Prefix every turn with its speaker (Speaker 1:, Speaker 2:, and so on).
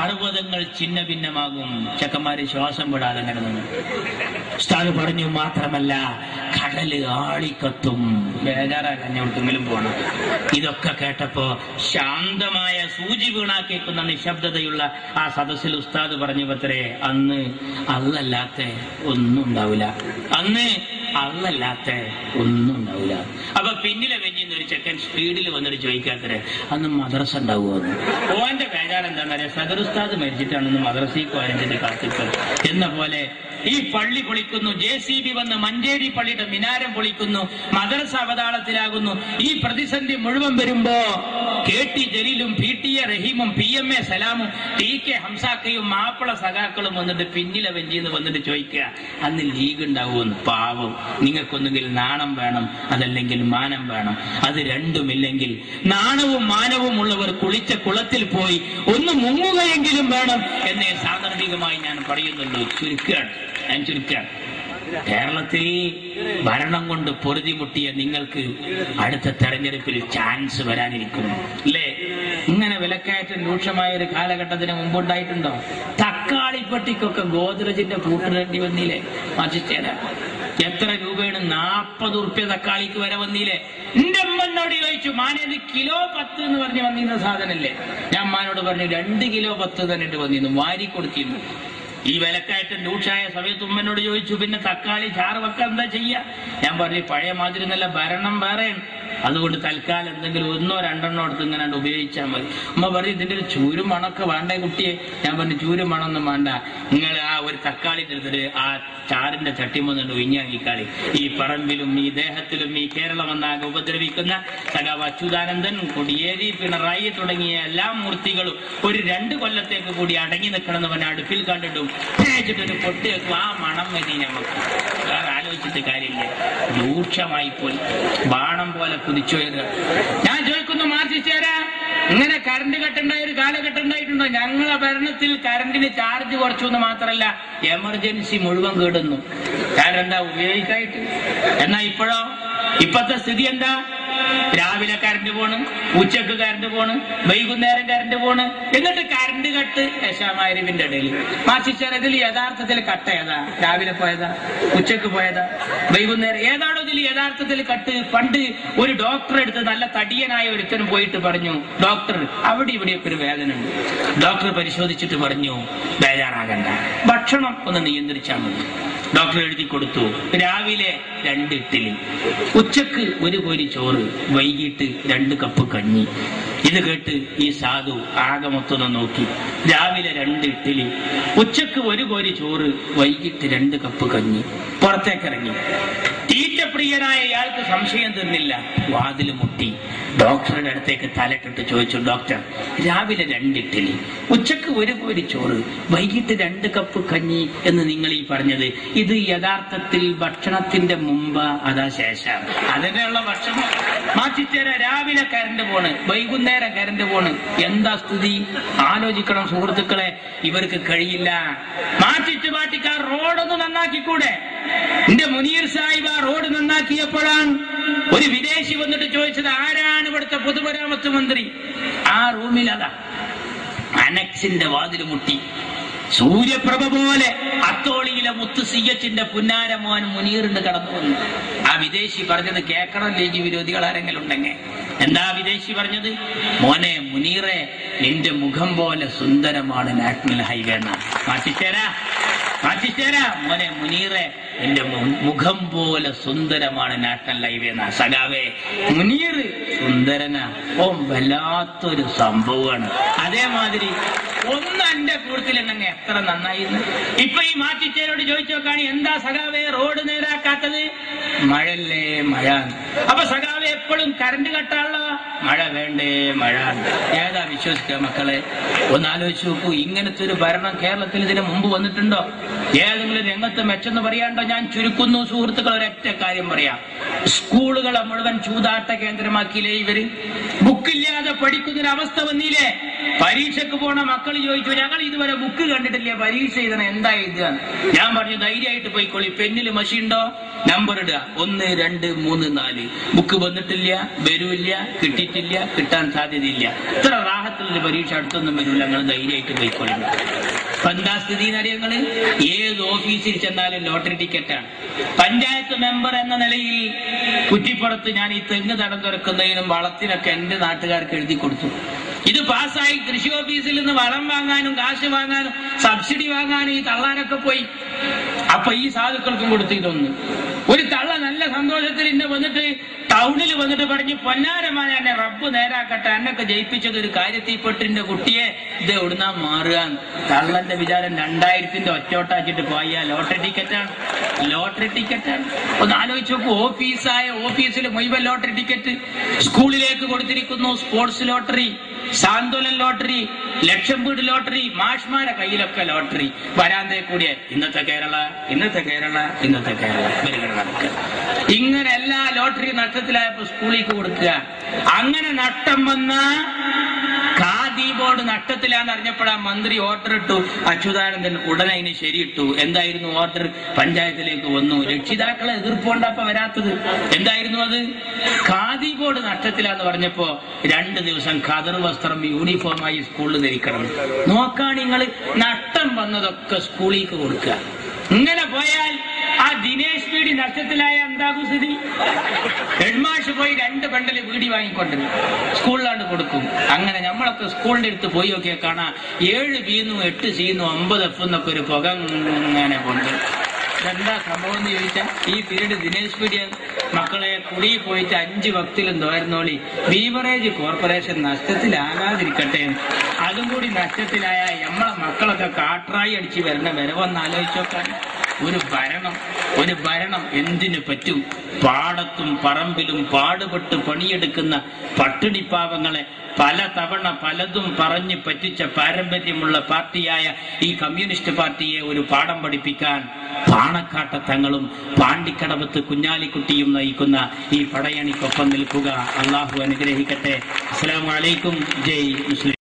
Speaker 1: പർവ്വതങ്ങൾ ഛിന്ന ഭിന്നമാകും. ചെക്കന്മാര് ശ്വാസം വിടാതെ അങ്ങനെ നിന്നു. ഉസ്താദ് പറഞ്ഞു മാത്രമല്ല കടല് ആളിക്കത്തും. ബേജാറാക്കാൻ എവിടെങ്കിലും പോണം. ഇതൊക്കെ കേട്ടപ്പോ ശാന്തമായ സൂചി വീണാ കേൾക്കുന്ന നിശബ്ദതയുള്ള ആ സദസ്സിൽ ഉസ്താദ് പറഞ്ഞു പത്രേ, അന്ന് അല്ലല്ലാത്ത ഒന്നും ഉണ്ടാവില്ല, അന്ന് അല്ലല്ലാത്ത ഒന്നും ഉണ്ടാവില്ല. അപ്പൊ പിന്നിലെ വെഞ്ഞിന്ന് ഒരു ചെക്കൻ സ്പീഡിൽ വന്നിട്ട് ചോദിക്കാത്തരെ, അന്ന് മദ്രസ ഉണ്ടാവുമെന്ന്. ഓന്റെ ബേജാർ എന്താണെന്നറിയാം, സദർ ഉസ്താദ് മരിച്ചിട്ടാണെന്ന് മദ്രസയിൽ പോയതിന്റെ കാത്തിപ്പ് എന്ന പോലെ ഈ പള്ളി പൊളിക്കുന്നു, JCB വന്ന് മഞ്ചേരി പള്ളിയുടെ മിനാരം പൊളിക്കുന്നു, മദ്രസ അവതാളത്തിലാകുന്നു. ഈ പ്രതിസന്ധി മുഴുവൻ വരുമ്പോ KT ജലീലും PT റഹീമും PMA സലാമും TK ഹംസാക്കയും Mappila സഖാക്കളും വന്നിട്ട് പിന്നിലെ വെഞ്ചിന്ന് വന്നിട്ട് ചോദിക്കുക, അന്ന് ലീഗ് ഉണ്ടാവുമെന്ന്. പാവം, നിങ്ങൾക്കൊന്നുകിൽ നാണം വേണം, അതല്ലെങ്കിൽ മാനം വേണം. അത് രണ്ടുമില്ലെങ്കിൽ നാണവും മാനവും ഉള്ളവർ കുളിച്ച കുളത്തിൽ പോയി ഒന്ന് മുങ്ങുകയെങ്കിലും വേണം എന്നേ സാന്ദർഭികമായി ഞാൻ പറയുന്നുള്ളൂ. ഞാൻ ചുരുക്കുകയാണ്. കേരളത്തിൽ ഭരണം കൊണ്ട് പൊറുതിമുട്ടിയ നിങ്ങൾക്ക് അടുത്ത തെരഞ്ഞെടുപ്പിൽ ചാൻസ് വരാനിരിക്കുന്നു അല്ലേ? ഇങ്ങനെ വിലക്കയറ്റം രൂക്ഷമായ ഒരു കാലഘട്ടത്തിന് മുമ്പുണ്ടായിട്ടുണ്ടോ? തക്കാളിപ്പെട്ടിക്കൊക്കെ ഗോദ്രജിന്റെ പൂട്ടിടേണ്ടി വന്നില്ലേ? മാറ്റിച്ചേരാ എത്ര രൂപയാണ്? 40 ഉറുപ്പ്യ തക്കാളിക്ക് വരെ വന്നില്ലേ? എന്റെ അമ്മനോട് ചോദിച്ചു, മാനേത് കിലോ 10 എന്ന് പറഞ്ഞ് വന്നിരുന്ന സാധനല്ലേ? ഞാൻ അമ്മാനോട് പറഞ്ഞു 2 കിലോ 10 തന്നിട്ട് വന്നിരുന്നു, വാരി കൊടുത്തിരുന്നു. ഈ വിലക്കയറ്റം രൂക്ഷമായ സമയത്ത് ഉമ്മനോട് ചോദിച്ചു, പിന്നെ തക്കാളി ചാറ് വെക്കാൻ എന്താ ചെയ്യാ? ഞാൻ പറഞ്ഞു, പഴയ മാതിരി നല്ല ഭരണം വേറെയാണ്, അതുകൊണ്ട് തൽക്കാലം എന്തെങ്കിലും 1 2 എണ്ണം എടുത്ത് ഇങ്ങനെ ഉപയോഗിച്ചാൽ മതി. ഉമ്മ പറഞ്ഞു, ഇതിന്റെ ഒരു ചൂരും മണമൊക്കെ വേണ്ടേ കുട്ടിയെ? ഞാൻ പറഞ്ഞു, ചൂരും മണമൊന്നും വേണ്ട, നിങ്ങൾ ആ ഒരു തക്കാളി എടുത്തിട്ട് ആ ചാറിന്റെ ചട്ടിമൊന്നുണ്ട് ഒഴിഞ്ഞാങ്ങിക്കാളി. ഈ പറമ്പിലും ഈ ദേഹത്തിലും ഈ കേരളം എന്നാകെ ഉപദ്രവിക്കുന്ന സഖാവ് അച്യുതാനന്ദൻ, കൊടിയേരി, പിണറായി തുടങ്ങിയ എല്ലാ മൂർത്തികളും ഒരു 2 കൊല്ലത്തേക്ക് കൂടി അടങ്ങി നിൽക്കണമെന്ന് പറഞ്ഞ അടുപ്പിൽ കണ്ടിട്ടും തേച്ചിട്ടൊരു പൊട്ടി വെക്കും. ആ മണം മതി നമുക്ക്, വേറെ ആലോചിച്ചിട്ട് കാര്യമില്ല. രൂക്ഷമായി പോയി, ബാണം പോലെ കുതിച്ചുയരുക. ഞാൻ ചോദിക്കുന്നു, മാറ്റിച്ചേരാ, ഇങ്ങനെ കറണ്ട് കട്ടുണ്ടായ ഒരു കാലഘട്ടം ഉണ്ടായിട്ടുണ്ടോ? ഞങ്ങളെ ഭരണത്തിൽ കറണ്ടിന് ചാർജ് കുറച്ചു എന്ന് മാത്രമല്ല, എമർജൻസി മുഴുവൻ കേടുന്നു. കാരണം എന്താ? ഉപയോഗിക്കായിട്ട്. എന്നാ ഇപ്പോഴത്തെ സ്ഥിതി എന്താ? രാവിലെ കറണ്ട് പോണ്, ഉച്ചക്ക് കറണ്ട് പോണ്, വൈകുന്നേരം കറണ്ട് പോണ്, എന്നിട്ട് കറണ്ട് കട്ട് യശാമാരിവിന്റെ ഇടയിൽ. മാറ്റിച്ചേരതിൽ യഥാർത്ഥത്തിൽ കട്ട് ഏതാ? രാവിലെ പോയതാ, ഉച്ചക്ക് പോയതാ, വൈകുന്നേരം ഏതാണോ ഇതിൽ യഥാർത്ഥത്തിൽ കട്ട്? പണ്ട് ഒരു ഡോക്ടറെ അടുത്ത് നല്ല തടിയനായ ഒരുത്തനും പോയിട്ട് പറഞ്ഞു, ഡോക്ടർ അവിടെ ഇവിടെയൊക്കെ ഒരു വേദന ഉണ്ട്. ഡോക്ടർ പരിശോധിച്ചിട്ട് പറഞ്ഞു, ബേജാറാകണ്ട, ഭക്ഷണം ഒന്ന് നിയന്ത്രിച്ചാൽ മതി. ഡോക്ടർ എഴുതി കൊടുത്തു, രാവിലെ 2 ഇഡ്ഡലി, ഉച്ചക്ക് 1 കോരി ചോറ്, വൈകിട്ട് 2 കപ്പ് കഞ്ഞി. ഇത് കേട്ട് ഈ സാധു ആകെ മൊത്തം നോക്കി. രാവിലെ 2 ഇഡ്ഡലി, ഉച്ചക്ക് 1 കോരി ചോറ്, വൈകിട്ട് 2 കപ്പ് കഞ്ഞി. പുറത്തേക്കിറങ്ങി. തീറ്റപ്രിയനായ ഇയാൾക്ക് സംശയം തീർന്നില്ല. വാതിൽ മുട്ടി. ഡോക്ടറുടെ അടുത്തേക്ക് തലട്ടിട്ട് ചോദിച്ചു, ഡോക്ടർ, രാവിലെ 2 ഇഡ്ഡലി, ഉച്ചക്ക് 1 കോരി ചോറ്, വൈകിട്ട് 2 കപ്പ് കഞ്ഞി എന്ന് നിങ്ങൾ ഈ പറഞ്ഞത്, ഇത് യഥാർത്ഥത്തിൽ ഭക്ഷണത്തിന്റെ മുമ്പ് അതാ ശേഷം? അതിനുള്ള ഭക്ഷണം മാറ്റിച്ചേരാ. രാവിലെ കറണ്ട് പോണ്, വൈകുന്നേരം കറണ്ട് പോണ്. എന്താ സ്ഥിതി? ആലോചിക്കണം സുഹൃത്തുക്കളെ, ഇവർക്ക് കഴിയില്ല. മാറ്റിച്ചു പാട്ടിക്കാർ റോഡൊന്ന് നന്നാക്കിക്കൂടെ? എന്റെ മുനീർ സാഹിബ് ആ റോഡ് നന്നാക്കിയപ്പോഴാണ് ഒരു വിദേശി വന്നിട്ട് ചോദിച്ചത്, ആരാണ് ഇവിടുത്തെ പൊതുമരാമത്ത് മന്ത്രി? ആ റൂമിൽ അതാ അനക്സിന്റെ വാതിൽ മുട്ടി. സൂര്യപ്രഭ പോലെ അത്തോളിയിലെ മുത്ത് CH-ന്റെ പുന്നാരമോൻ മുനീറിന് കടന്നു വന്നു. ആ വിദേശി പറഞ്ഞത് കേൾക്കണം, ലീഗ് വിരോധികൾ ആരെങ്കിലും ഉണ്ടെങ്കിൽ. എന്താ വിദേശി പറഞ്ഞത്? മോനെ മുനീറെ, നിന്റെ മുഖം പോലെ സുന്ദരമാണ് നാഷണൽ ഹൈവേ എന്നാ. മാറ്റിച്ചേരാ മോനെ മുനീറെ, എന്റെ മുഖം പോലെ സുന്ദരമാണ് നാഷണൽ ഹൈവേ എന്നാ. സഖാവേ, മുനീർ സുന്ദരനാ, ഓ വല്ലാത്തൊരു സംഭവമാണ്. അതേമാതിരി ഒന്ന് എന്റെ കൂട്ടത്തിലുണ്ടെങ്കിൽ എത്ര നന്നായിരുന്നു. ഇപ്പൊ ഈ മാറ്റിച്ചേരോട് ചോദിച്ചു നോക്കാണ്, എന്താ സഖാവേ റോഡ് നേരാക്കാത്തത്? മഴല്ലേ, മഴ. അപ്പൊ സഖാവേ എപ്പോഴും കറണ്ട് കട്ടാണല്ലോ, മഴ വേണ്ടേ, മഴ. ഏതാ വിശ്വസിക്കുക മക്കളെ? ഒന്ന് ആലോചിച്ച് നോക്കൂ. ഇങ്ങനത്തെ ഒരു ഭരണം കേരളത്തിൽ ഇതിന് മുമ്പ് വന്നിട്ടുണ്ടോ? ഏതെങ്കിലും രംഗത്ത് മെച്ചെന്ന് പറയാണ്ടോ? ഞാൻ ചുരുക്കുന്നു സുഹൃത്തുക്കൾ, ഒരൊറ്റ കാര്യം പറയാം. സ്കൂളുകളെ മുഴുവൻ ചൂതാട്ട കേന്ദ്രമാക്കിയില്ലേ ഇവര്? ബുക്ക് ബുക്കില്ലാതെ പഠിക്കുന്നൊരവസ്ഥ വന്നില്ലേ? പരീക്ഷക്ക് പോണ മക്കൾ ചോദിച്ചു, ഞങ്ങൾ ഇതുവരെ ബുക്ക് കണ്ടിട്ടില്ല, പരീക്ഷ എഴുതണം, എന്താ എഴുതുക? ഞാൻ പറഞ്ഞു, ധൈര്യമായിട്ട് പോയിക്കോളി, പെന്നിൽ മഷി ഉണ്ടോ, നമ്പർ ഇടുക, 1 2 3 4. ബുക്ക് വന്നിട്ടില്ല, വരൂല്ല, കിട്ടിയിട്ടില്ല, കിട്ടാൻ സാധ്യതയില്ല. ഇത്ര റാഹത്തുള്ള പരീക്ഷ അടുത്തൊന്നും വരില്ല, ഞങ്ങൾ ധൈര്യമായിട്ട് പോയിക്കോളി. എന്താ സ്ഥിതി എന്നറിയങ്ങള്? ഏത് ഓഫീസിൽ ചെന്നാലും ലോട്ടറി ടിക്കറ്റാണ്. പഞ്ചായത്ത് മെമ്പർ എന്ന നിലയിൽ കുറ്റിപ്പുറത്ത് ഞാൻ ഈ തെങ്ങ് തടം തുറക്കുന്നതിനും വളത്തിനൊക്കെ എന്റെ നാട്ടുകാർക്ക് എഴുതി കൊടുത്തു. ഇത് പാസ്സായി കൃഷി ഓഫീസിൽ നിന്ന് വളം വാങ്ങാനും കാശ് വാങ്ങാനും സബ്സിഡി വാങ്ങാനും ഈ തള്ളാനൊക്കെ പോയി. അപ്പൊ ഈ സാധുക്കൾക്കും കൊടുത്തു. ഇതൊന്ന് ഒരു തള്ള നല്ല സന്തോഷത്തിൽ ഇന്ന് വന്നിട്ട് ടൗണിൽ വന്നിട്ട് പറഞ്ഞ്, പൊന്നാരമായ എന്നെ റബ്ബ് നേരാക്കട്ടെ, എന്നൊക്കെ ജയിപ്പിച്ചത് ഒരു കാര്യത്തിൽപ്പെട്ടിന്റെ കുട്ടിയെ ഇത് എവിടുന്നാ മാറുക? തള്ളന്റെ വിചാരം 2000-ന്റെ ഒറ്റോട്ടാച്ചിട്ട് പോയ ലോട്ടറി ടിക്കറ്റാണ്. ലോട്ടറി ടിക്കറ്റാണ്. ഒന്ന് ആലോചിച്ച് നോക്കൂ. ഓഫീസിൽ മുഴുവൻ ലോട്ടറി ടിക്കറ്റ്. സ്കൂളിലേക്ക് കൊടുത്തിരിക്കുന്നു സ്പോർട്സ് ലോട്ടറി, സാന്ത്വനം ലോട്ടറി, ലക്ഷം വീട് ലോട്ടറി, മാഷ്മാരെ കയ്യിലൊക്കെ ലോട്ടറി. വരാന്തേ കൂടിയ ഇന്നത്തെ കേരള ഇങ്ങനെ എല്ലാ ലോട്ടറി നഷ്ടത്തിലായപ്പോ സ്കൂളിലേക്ക് കൊടുക്കുക. അങ്ങനെ നഷ്ടം വന്ന ഖാദി ബോർഡ് നഷ്ടത്തിലാന്ന് അറിഞ്ഞപ്പോഴാ മന്ത്രി ഓർഡർ ഇട്ടു. അച്യുതാനന്ദൻ ഉടനെ അതിന് ശരിയിട്ടു. എന്തായിരുന്നു ഓർഡർ? പഞ്ചായത്തിലേക്ക് വന്നു. രക്ഷിതാക്കളെ എതിർപ്പുകൊണ്ടപ്പ വരാത്തത്. എന്തായിരുന്നു അത്? ഖാദി ബോർഡ് നഷ്ടത്തിലാന്ന് പറഞ്ഞപ്പോ 2 ദിവസം ഖദർ വസ്ത്രം യൂണിഫോമായി സ്കൂളിൽ ധരിക്കണം. നോക്കാൻ നിങ്ങൾ നഷ്ടം വന്നതൊക്കെ സ്കൂളിലേക്ക് കൊടുക്കുക. ഇങ്ങനെ പോയാൽ ആ ദിനേശ് വീടി നഷ്ടത്തിലായ എന്താകും സ്ഥിതി? ഹെഡ്മാഷ് പോയി 2 ബണ്ടല് വീടി വാങ്ങിക്കൊണ്ടിരുന്നു, സ്കൂളിലാണ്ട് കൊടുക്കും. അങ്ങനെ നമ്മളൊക്കെ സ്കൂളിന്റെ അടുത്ത് പോയി നോക്കിയാൽ കാണാം 7 ബിന്നും 8 സിന്നും 9 F എന്നൊക്കെ ഒരു പുക ഇങ്ങനെ കൊണ്ട്. എന്താ സംഭവം എന്ന് ചോദിച്ചാൽ, ഈ പീരീഡ് ദിനേശ് പീഡിയ മക്കളെ കുടി പോയിട്ട് 5 വക്തിലും തോരുന്നോളി. Beverage corporation നഷ്ടത്തിലാകാതിരിക്കട്ടെ. അതും കൂടി നഷ്ടത്തിലായ നമ്മളെ മക്കളൊക്കെ കാട്രായി അടിച്ച് വരുന്ന വരവൊന്ന് ആലോചിച്ചോക്കാൻ. ഒരു ഭരണം എന്തിനു പറ്റും? പാടത്തും പറമ്പിലും പാടുപെട്ട് പണിയെടുക്കുന്ന പട്ടിണിപ്പാവങ്ങളെ പല തവണ പലതും പറഞ്ഞ് പറ്റിച്ച പാരമ്പര്യമുള്ള പാർട്ടിയായ ഈ കമ്മ്യൂണിസ്റ്റ് പാർട്ടിയെ ഒരു പാഠം പഠിപ്പിക്കാൻ പാണക്കാട്ട തങ്ങളും പാണ്ടിക്കടവത്ത് കുഞ്ഞാലിക്കുട്ടിയും നയിക്കുന്ന ഈ പടയണിക്കൊപ്പം നിൽക്കുക. അള്ളാഹു അനുഗ്രഹിക്കട്ടെ. അസ്സലാമു അലൈക്കും. ജയ് മുസ്ലിം.